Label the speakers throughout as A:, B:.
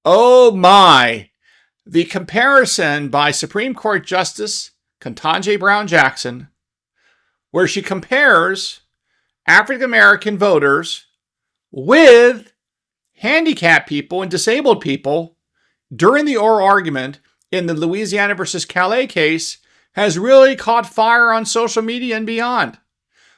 A: Oh my. The comparison by Supreme Court Justice Gundies Brown Jackson, where she compares African American voters with handicapped people and disabled people during the oral argument in the Louisiana versus Calais case, has really caught fire on social media and beyond.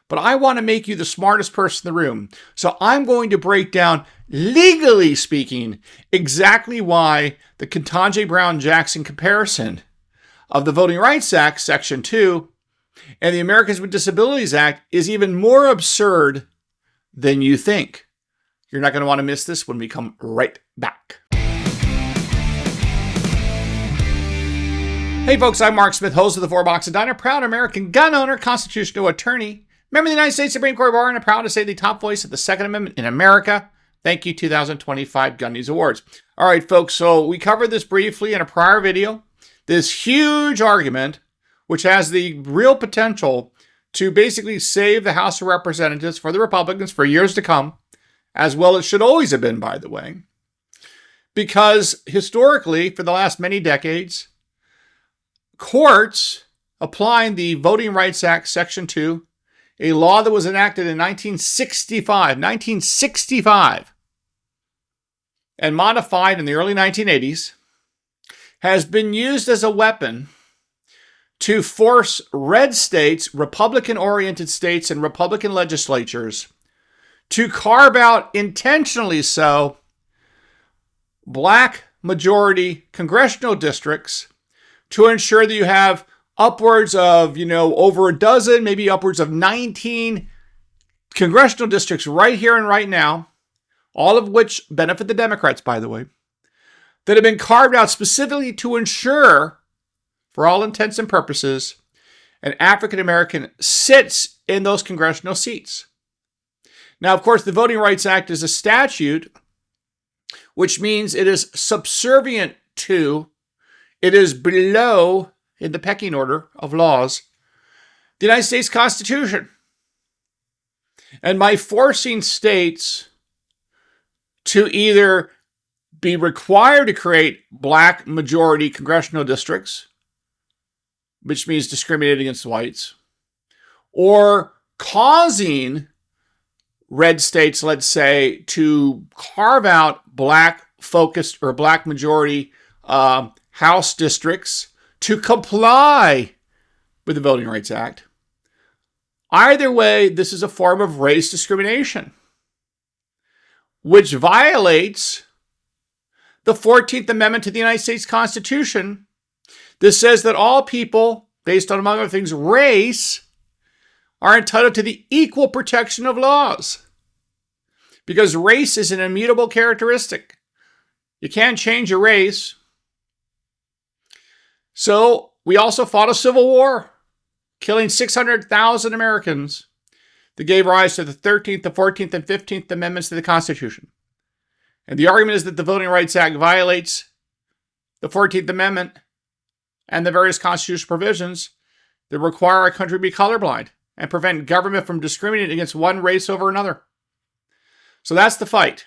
A: But I want to make you the smartest person in the room. So I'm going to break down, legally speaking, exactly why the Gundies Brown Jackson comparison of the Voting Rights Act, Section 2, and the Americans with Disabilities Act is even more absurd than you think. You're not going to want to miss this when we come right back. Hey folks, I'm Mark Smith, host of the Four Box and Diner, proud American gun owner, constitutional attorney, member of the United States Supreme Court Bar, and I'm proud to say the top voice of the Second Amendment in America. Thank you, 2025 Gundies Awards. All right, folks, so we covered this briefly in a prior video. This huge argument, which has the real potential to basically save the House of Representatives for the Republicans for years to come, as well it should always have been, by the way, because historically, for the last many decades, courts applying the Voting Rights Act, Section 2, a law that was enacted in 1965, and modified in the early 1980s, has been used as a weapon to force red states, Republican-oriented states, and Republican legislatures to carve out, intentionally so, black majority congressional districts to ensure that you have upwards of, over a dozen, maybe upwards of 19 congressional districts right here and right now, all of which benefit the Democrats, by the way, that have been carved out specifically to ensure, for all intents and purposes, an African American sits in those congressional seats. Now, of course, the Voting Rights Act is a statute, which means it is subservient to, it is below, in the pecking order of laws, the United States Constitution. And by forcing states to either be required to create black majority congressional districts, which means discriminating against whites, or causing red states, let's say, to carve out black focused or black majority House districts to comply with the Voting Rights Act. Either way, this is a form of race discrimination, which violates the 14th Amendment to the United States Constitution. This says that all people, based on, among other things, race, are entitled to the equal protection of laws. Because race is an immutable characteristic. You can't change your race. So we also fought a civil war, killing 600,000 Americans that gave rise to the 13th, the 14th, and 15th Amendments to the Constitution. And the argument is that the Voting Rights Act violates the 14th Amendment and the various constitutional provisions that require our country to be colorblind and prevent government from discriminating against one race over another. So that's the fight.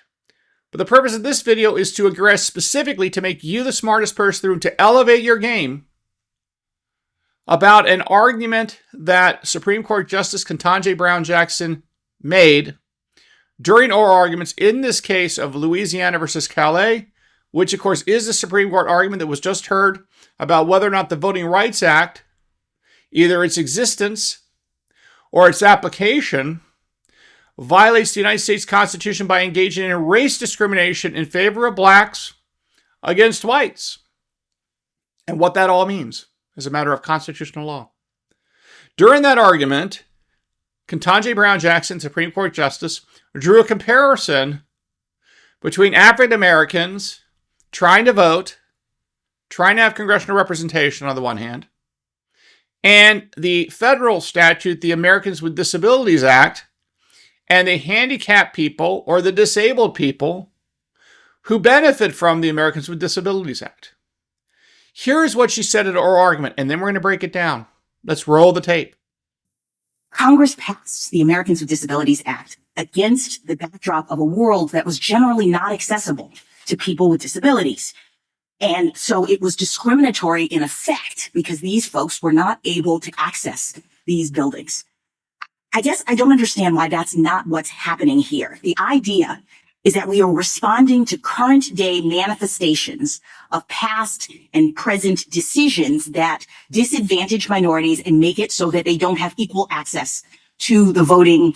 A: But the purpose of this video is to address specifically to make you the smartest person in the room, to elevate your game about an argument that Supreme Court Justice Gundies Brown Jackson made during oral arguments in this case of Louisiana versus Calais, which of course is the Supreme Court argument that was just heard about whether or not the Voting Rights Act, either its existence or its application, violates the United States Constitution by engaging in race discrimination in favor of blacks against whites, and what that all means as a matter of constitutional law. During that argument, Gundies Brown Jackson, Supreme Court Justice, drew a comparison between African Americans trying to vote, trying to have congressional representation on the one hand, and the federal statute, the Americans with Disabilities Act, and the handicapped people or the disabled people who benefit from the Americans with Disabilities Act. Here's what she said at oral argument, and then we're going to break it down. Let's roll the tape.
B: Congress passed the Americans with Disabilities Act against the backdrop of a world that was generally not accessible to people with disabilities. And so it was discriminatory in effect because these folks were not able to access these buildings. I guess I don't understand why that's not what's happening here. The idea is that we are responding to current day manifestations of past and present decisions that disadvantage minorities and make it so that they don't have equal access to the voting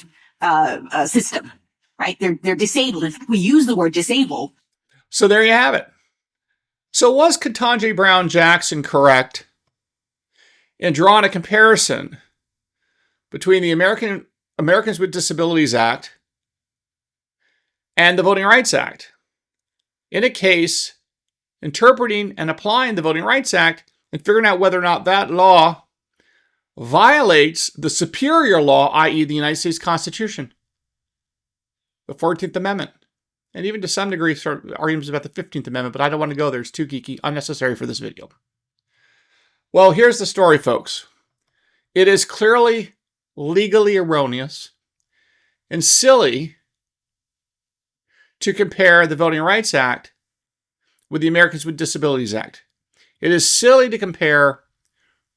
B: system, right? They're disabled. If we use the word disabled.
A: So there you have it. So was Gundies Brown Jackson correct in drawing a comparison between the Americans with Disabilities Act and the Voting Rights Act in a case interpreting and applying the Voting Rights Act and figuring out whether or not that law violates the superior law, i.e. the United States Constitution, the 14th Amendment, and even to some degree sort of arguments about the 15th Amendment, but I don't want to go there. It's too geeky, unnecessary for this video. Well, here's the story, folks. It is clearly legally erroneous and silly to compare the Voting Rights Act with the Americans with Disabilities Act. It is silly to compare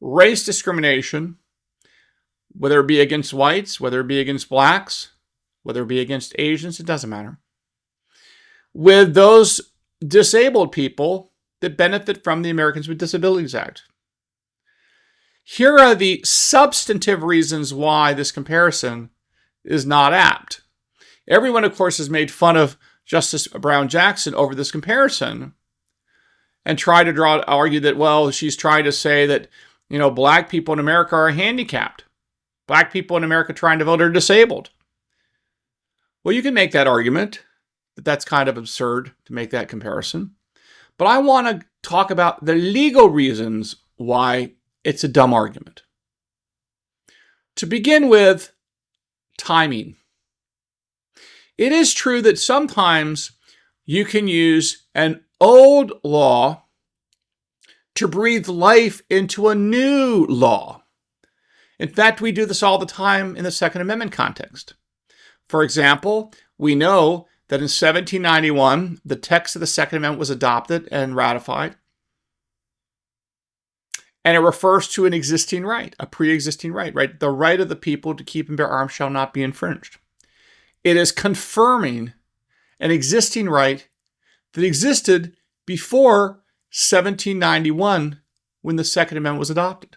A: race discrimination, whether it be against whites, whether it be against blacks, whether it be against Asians, it doesn't matter, with those disabled people that benefit from the Americans with Disabilities Act. Here are the substantive reasons why this comparison is not apt. Everyone, of course, has made fun of Justice Brown Jackson over this comparison and tried to argue that, well, she's trying to say that, black people in America are handicapped. Black people in America trying to vote are disabled. Well, you can make that argument, but that's kind of absurd to make that comparison. But I want to talk about the legal reasons why it's a dumb argument. To begin with, timing. It is true that sometimes you can use an old law to breathe life into a new law. In fact, we do this all the time in the Second Amendment context. For example, we know that in 1791, the text of the Second Amendment was adopted and ratified. And it refers to an existing right, a pre-existing right? The right of the people to keep and bear arms shall not be infringed. It is confirming an existing right that existed before 1791 when the Second Amendment was adopted.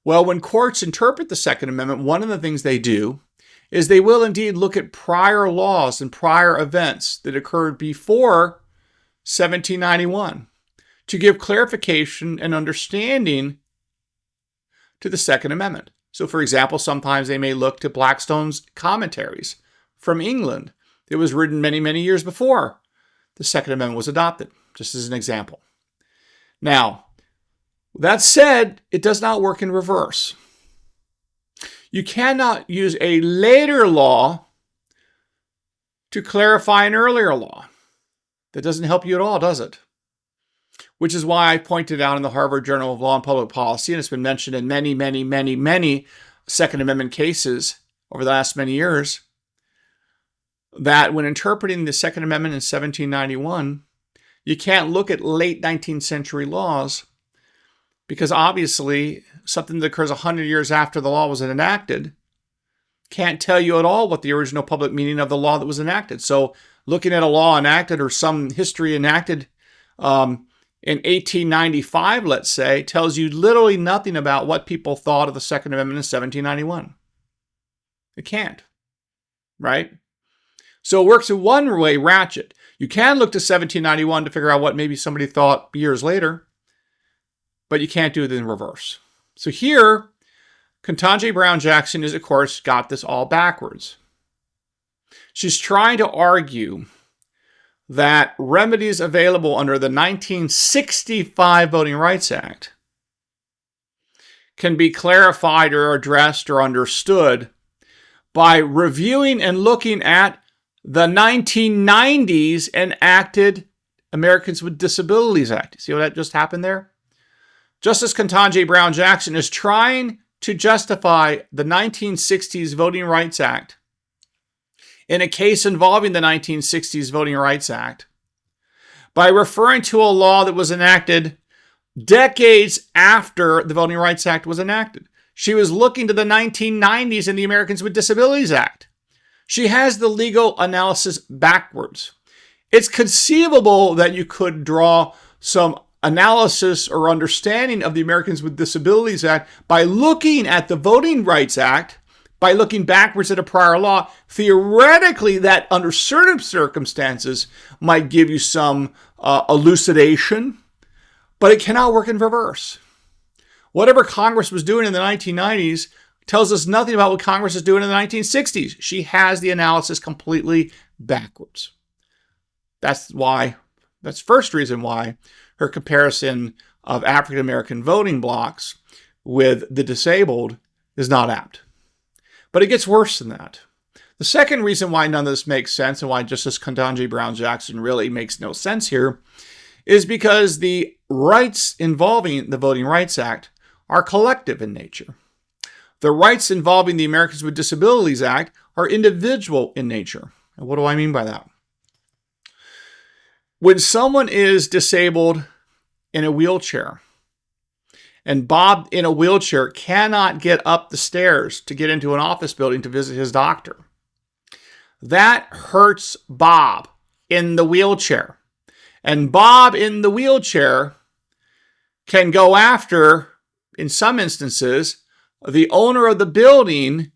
A: Well, when courts interpret the Second Amendment, one of the things they do is they will indeed look at prior laws and prior events that occurred before 1791 to give clarification and understanding to the Second Amendment. So, for example, sometimes they may look to Blackstone's commentaries from England. It was written many, many years before the Second Amendment was adopted, just as an example. Now, that said, it does not work in reverse. You cannot use a later law to clarify an earlier law. That doesn't help you at all, does it? Which is why I pointed out in the Harvard Journal of Law and Public Policy, and it's been mentioned in many, many, many, many Second Amendment cases over the last many years, that when interpreting the Second Amendment in 1791, you can't look at late 19th century laws because obviously something that occurs 100 years after the law was enacted can't tell you at all what the original public meaning of the law that was enacted. So looking at a law enacted or some history enacted in 1895, let's say, tells you literally nothing about what people thought of the Second Amendment in 1791. It can't, right? So it works in one way ratchet. You can look to 1791 to figure out what maybe somebody thought years later, but you can't do it in reverse. So here, Gundies Brown Jackson is, of course, got this all backwards. She's trying to argue that remedies available under the 1965 Voting Rights Act can be clarified or addressed or understood by reviewing and looking at the 1990s enacted Americans with Disabilities Act. See what that just happened there? Justice Gundies Brown Jackson is trying to justify the 1960s Voting Rights Act in a case involving the 1960s Voting Rights Act by referring to a law that was enacted decades after the Voting Rights Act was enacted. She was looking to the 1990s and the Americans with Disabilities Act. She has the legal analysis backwards. It's conceivable that you could draw some analysis or understanding of the Americans with Disabilities Act by looking at the Voting Rights Act, by looking backwards at a prior law. Theoretically, that under certain circumstances might give you some elucidation, but it cannot work in reverse. Whatever Congress was doing in the 1990s tells us nothing about what Congress is doing in the 1960s. She has the analysis completely backwards. That's first reason why her comparison of African American voting blocks with the disabled is not apt. But it gets worse than that. The second reason why none of this makes sense and why Justice Gundies Brown Jackson really makes no sense here is because the rights involving the Voting Rights Act are collective in nature. The rights involving the Americans with Disabilities Act are individual in nature. And what do I mean by that? When someone is disabled in a wheelchair, and Bob in a wheelchair cannot get up the stairs to get into an office building to visit his doctor, that hurts Bob in the wheelchair. And Bob in the wheelchair can go after, in some instances, the owner of the building,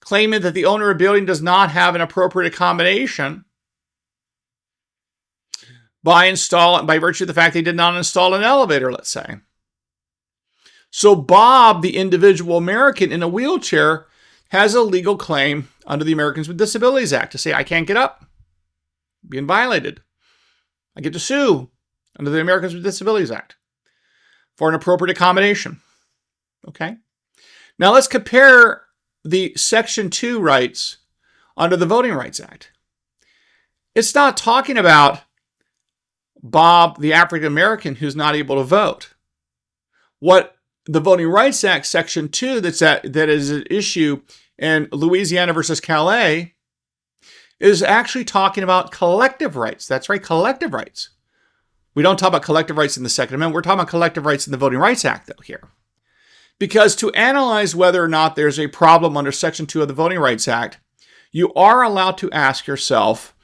A: claiming that the owner of the building does not have an appropriate accommodation by virtue of the fact they did not install an elevator, let's say. So Bob, the individual American in a wheelchair, has a legal claim under the Americans with Disabilities Act to say, I can't get up, being violated. I get to sue under the Americans with Disabilities Act for an appropriate accommodation. Okay? Now let's compare the Section 2 rights under the Voting Rights Act. It's not talking about Bob, the African American who's not able to vote. What the Voting Rights Act, Section 2, that is at issue in Louisiana versus Calais, is actually talking about collective rights. That's right, collective rights. We don't talk about collective rights in the Second Amendment. We're talking about collective rights in the Voting Rights Act, though, here. Because to analyze whether or not there's a problem under Section 2 of the Voting Rights Act, you are allowed to ask yourself,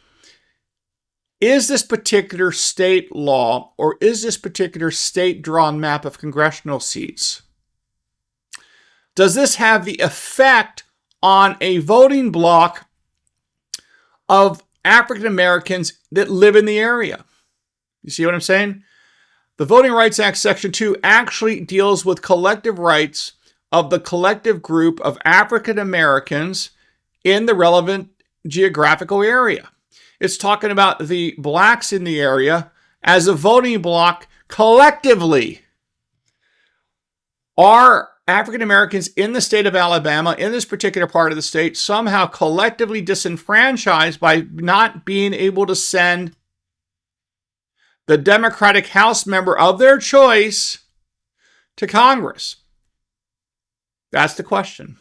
A: is this particular state law or is this particular state-drawn map of congressional seats, does this have the effect on a voting block of African Americans that live in the area? You see what I'm saying? The Voting Rights Act Section 2 actually deals with collective rights of the collective group of African Americans in the relevant geographical area. It's talking about the blacks in the area as a voting block collectively. Are African Americans in the state of Alabama, in this particular part of the state, somehow collectively disenfranchised by not being able to send the Democratic House member of their choice to Congress? That's the question.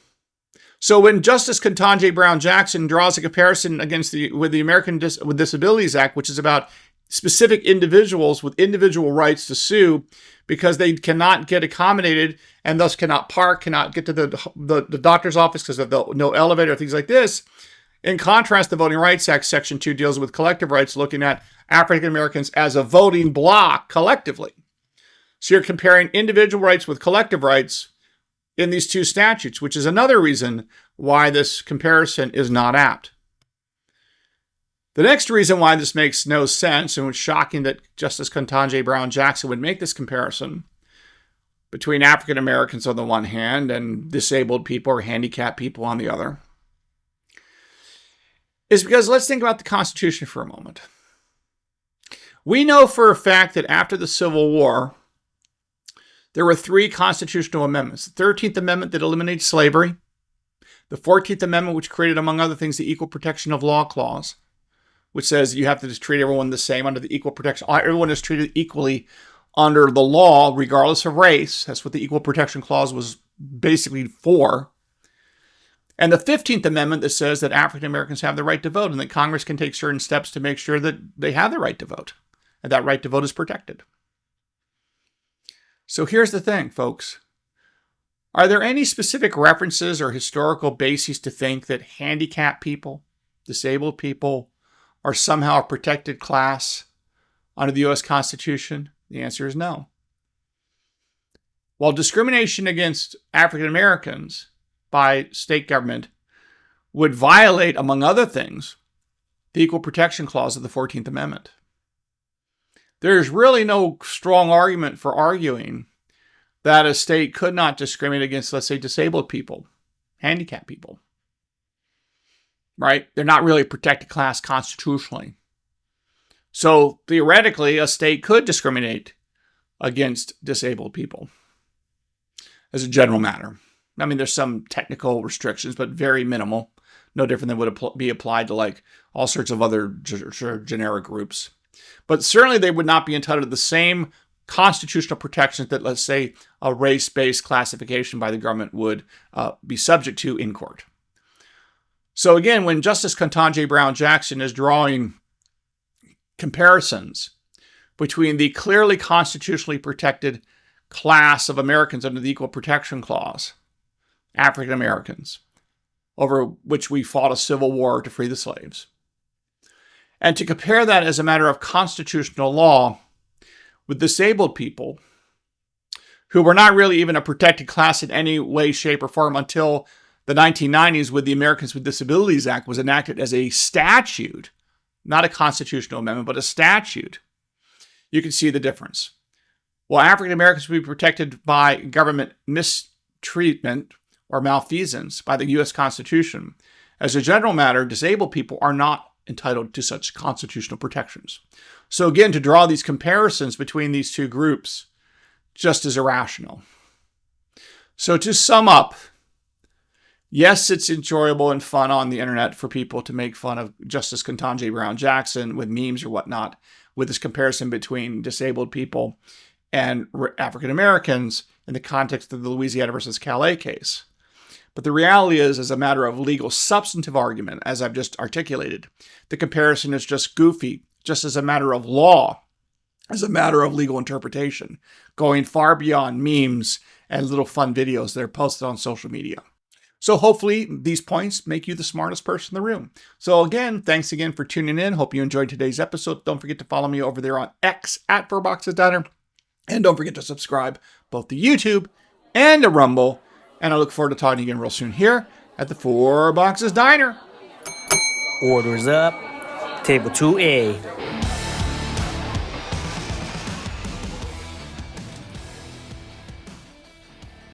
A: So when Justice Gundies Brown Jackson draws a comparison with the Americans with Disabilities Act, which is about specific individuals with individual rights to sue because they cannot get accommodated and thus cannot park, cannot get to the doctor's office because of no elevator, things like this. In contrast, the Voting Rights Act Section 2 deals with collective rights, looking at African Americans as a voting block collectively. So you're comparing individual rights with collective rights in these two statutes, which is another reason why this comparison is not apt. The next reason why this makes no sense, and it's shocking that Justice Gundies Brown Jackson would make this comparison between African Americans on the one hand and disabled people or handicapped people on the other, is because let's think about the Constitution for a moment. We know for a fact that after the Civil War, there were 3 constitutional amendments. The 13th Amendment that eliminated slavery, the 14th Amendment, which created, among other things, the Equal Protection of Law Clause, which says you have to just treat everyone the same under the equal protection. Everyone is treated equally under the law, regardless of race. That's what the Equal Protection Clause was basically for. And the 15th Amendment that says that African Americans have the right to vote and that Congress can take certain steps to make sure that they have the right to vote. and that right to vote is protected. So here's the thing, folks. Are there any specific references or historical bases to think that handicapped people, disabled people, are somehow a protected class under the U.S. Constitution? The answer is no. While discrimination against African Americans by state government would violate, among other things, the Equal Protection Clause of the 14th Amendment, there's really no strong argument for arguing that a state could not discriminate against, let's say, disabled people, handicapped people. Right? They're not really a protected class constitutionally. So theoretically, a state could discriminate against disabled people as a general matter. I mean, there's some technical restrictions, but very minimal. No different than would be applied to like all sorts of other generic groups. But certainly they would not be entitled to the same constitutional protections that, let's say, a race-based classification by the government would be subject to in court. So again, when Justice Gundies Brown Jackson is drawing comparisons between the clearly constitutionally protected class of Americans under the Equal Protection Clause, African Americans, over which we fought a civil war to free the slaves, and to compare that as a matter of constitutional law with disabled people who were not really even a protected class in any way, shape, or form until the 1990s, when the Americans with Disabilities Act was enacted as a statute, not a constitutional amendment, but a statute, you can see the difference. While African Americans would be protected by government mistreatment or malfeasance by the U.S. Constitution, as a general matter, disabled people are not entitled to such constitutional protections. So again, to draw these comparisons between these two groups just is irrational. So to sum up, yes, it's enjoyable and fun on the internet for people to make fun of Justice Gundies Brown Jackson with memes or whatnot, with this comparison between disabled people and African Americans in the context of the Louisiana versus Calais case. But the reality is, as a matter of legal substantive argument, as I've just articulated, the comparison is just goofy, just as a matter of law, as a matter of legal interpretation, going far beyond memes and little fun videos that are posted on social media. So hopefully these points make you the smartest person in the room. So again, thanks again for tuning in. Hope you enjoyed today's episode. Don't forget to follow me over there on X at @4boxes Diner. And don't forget to subscribe both to YouTube and to Rumble. And I look forward to talking to you again real soon here at the 4 Boxes Diner.
C: Orders up. Table 2A.